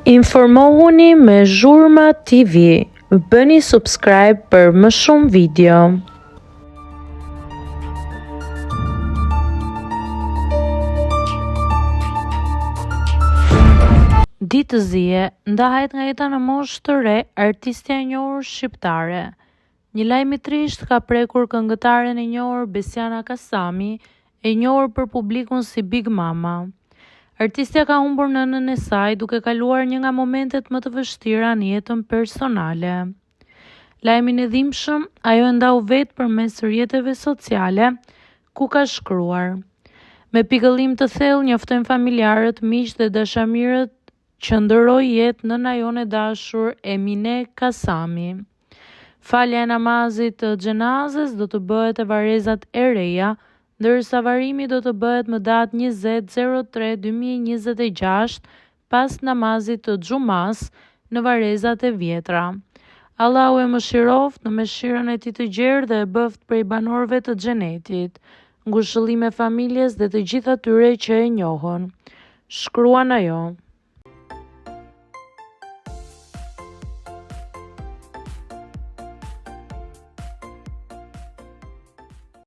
Informohuni me Zhurma TV. Bëni subscribe për më shumë video. Ditë zije, ndahet nga jeta në moshë të re, artistja e njohur shqiptare. Një lajm i trisht ka prekur këngëtaren e njohur Besiana Kasami, e njohur për publikun si Big Mama. Artistja ka humbur nënën e saj duke kaluar një nga momentet më të vështira në jetën personale. Lajmin e dhimbshëm ajo e ndau vetë përmes rrjeteve sociale, ku ka shkruar: me pikëllim të thellë njoftojmë familjarët, miq dhe dashamirët që ndëroi jetë nëna jone dashur Emine Kasami. Falja e namazit të xhenazes do të bëhet e varrezat e reja, ndërsa varrimi do të bëhet më datë 20/03/2026 pas namazit të xhumas në varrezat e vjetra. Allahu e mëshiroft në mëshirën e tij të gjerë dhe e bëft prej banorëve të xhenetit. Ngushëllime familjes dhe të gjithë atyre që e njohën, shkruan ajo.